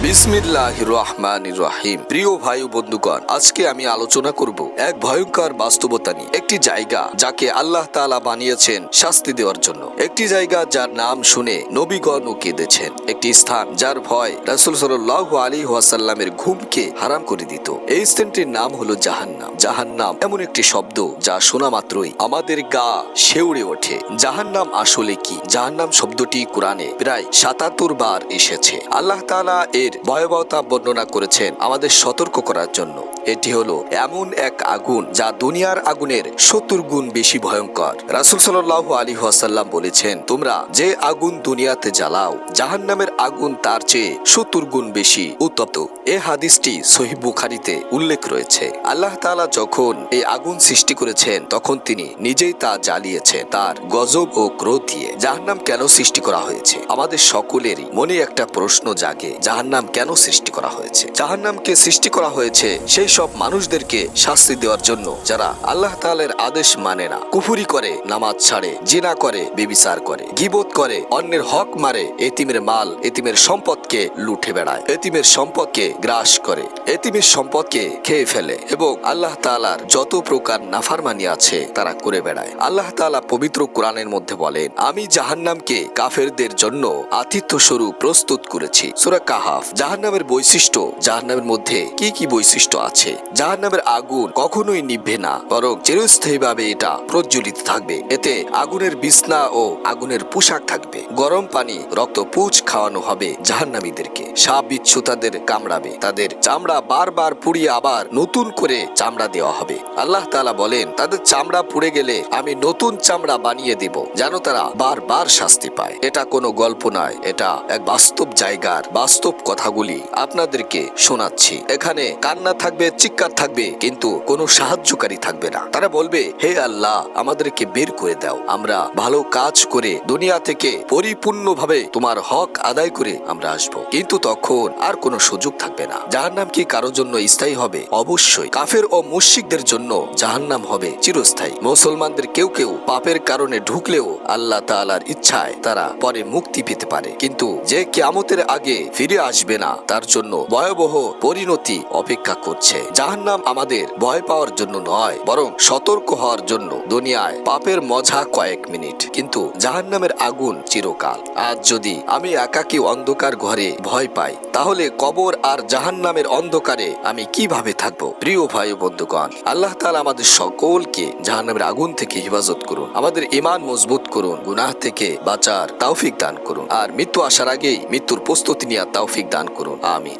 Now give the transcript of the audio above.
বিসমিল্লাহির রহমানির রহিম। প্রিয় ভাই ও বন্ধুগণ, আজকে আমি আলোচনা করব এক ভয়ঙ্কর বাস্তবতা নিয়ে। একটি জায়গা যাকে আল্লাহ তাআলা বানিয়েছেন শাস্তি দেওয়ার জন্য। একটি জায়গা যার নাম শুনে নবীগণও কেঁদেছেন। একটি স্থান যার ভয় রাসূল সাল্লাল্লাহু আলাইহি ওয়াসাল্লামের ঘুমকে হারাম করে দিত। এই স্থানটির নাম হলো জাহান্নাম। জাহান্নাম এমন একটি শব্দ যা শোনা মাত্রই আমাদের গা শিউরে ওঠে। জাহান্নাম আসলে কি? জাহান্নাম শব্দটি কোরআনে প্রায় ৭৭ বার এসেছে। আল্লাহ তাআলা এর ভয়াবহতা বর্ণনা করেছেন আমাদের সতর্ক করার জন্য। এটি হলো এমন এক আগুন যা দুনিয়ার আগুনের ৭০ গুণ বেশি ভয়ঙ্কর। রাসূল সাল্লাল্লাহু আলাইহি ওয়াসাল্লাম বলেছেন, তোমরা যে আগুন দুনিয়াতে জ্বালাও, জাহান্নামের আগুন তার চেয়ে ৭০ গুণ বেশি উত্তপ্ত। এই হাদিসটি সহিহ বুখারীতে উল্লেখ রয়েছে। আল্লাহ তাআলা যখন এই আগুন সৃষ্টি করেছেন তখন তিনি নিজেই তা জ্বালিয়েছেন তার গজব ও ক্রোধ দিয়ে। জাহান্নাম কেন সৃষ্টি করা হয়েছে? আমাদের সকলেরই মনে একটা প্রশ্ন জাগে, জাহান্নাম কেন সৃষ্টি করা হয়েছে? জাহান্নামকে সৃষ্টি করা হয়েছে সেই সব মানুষদেরকে শাস্তি দেওয়ার জন্য যারা আল্লাহ তাআলার আদেশ মানে না, কুফরি করে, নামাজ ছাড়ে, জিনা করে, ব্যভিচার করে, গীবত করে, অন্যের হক মারে, এতিমের মাল, এতিমের সম্পদকে লুটে বেড়ায়, এতিমের সম্পদকে গ্রাস করে, এতিমের সম্পদকে খেয়ে ফেলে এবং আল্লাহ তাআলার যত প্রকার নাফরমানি আছে তারা করে বেড়ায়। আল্লাহ তাআলা পবিত্র কোরআনের মধ্যে বলেন, আমি জাহান্নামকে কাফেরদের জন্য আতিথ্য স্বরূপ প্রস্তুত করেছি। সূরা কাহাফ। জাহান্নামের বৈশিষ্ট্য, জাহান্নামের মধ্যে কি কি বৈশিষ্ট্য আছে? জাহান্নামের আগুন কখনোই নিভবে না, বরং চিরস্থায়ীভাবে এটা প্রজ্বলিত থাকবে। এতে আগুনের বিছনা ও আগুনের পোশাক থাকবে। গরম পানি, রক্ত পুঁজ খাওয়ানো হবে জাহান্নামীদেরকে। সাপ বিচ্ছু তাদের কামড়াবে, তাদের চামড়া বারবার পুড়িয়ে আবার নতুন করে চামড়া দেওয়া হবে। আল্লাহ তাআলা বলেন, তাদের চামড়া পুড়ে গেলে আমি নতুন চামড়া বানিয়ে দিব, যেন তারা বারবার শাস্তি পায়। এটা কোনো গল্প নয়, এটা এক বাস্তব জায়গার বাস্তব কথাগুলি আপনাদেরকে শোনাচ্ছি। এখানে কান্না থাকবে, চিৎকার থাকবে, কিন্তু কোনো সাহায্যকারী থাকবে না। তারা বলবে, হে আল্লাহ, আমাদেরকে বের করে দাও, আমরা ভালো কাজ করে দুনিয়া থেকে পরিপূর্ণভাবে তোমার হক আদায় করে আমরা আসবো। কিন্তু তখন আর কোনো সুযোগ থাকবে না। জাহান্নাম কি কারোর জন্য স্থায়ী হবে? অবশ্যই। কাফের ও মুশরিকদের জন্য জাহান্নাম হবে চিরস্থায়ী। মুসলমানদের কেউ কেউ পাপের কারণে ঢুকলেও আল্লাহ তাআলার ইচ্ছায় তারা পরে মুক্তি পেতে পারে, কিন্তু যে কিয়ামতের আগে ফিরে আসবে না তার জন্য ভয়াবহ পরিণতি অপেক্ষা করছে। জাহান্নাম আমাদের ভয় পাওয়ার জন্য নয়, বরং সতর্ক হওয়ার জন্য। দুনিয়ায় পাপের মজা কয়েক মিনিট, কিন্তু জাহান্নামের আগুন চিরকাল। আজ যদি আমি একাকী অন্ধকার ঘরে ভয় পাই, তাহলে কবর আর জাহান্নামের অন্ধকারে আমি কিভাবে থাকবো? প্রিয় ভাই ও বন্ধুগণ, আল্লাহ তাআলা আমাদের সকলকে জাহান্নামের আগুন থেকে হেফাজত করুন, আমাদের ঈমান মজবুত করুন, গুনাহ থেকে বাঁচার তৌফিক দান করুন, আর মৃত্যু আসার আগেই মৃত্যুর প্রস্তুতি নেওয়ার তৌফিক দান করুন। আমিন।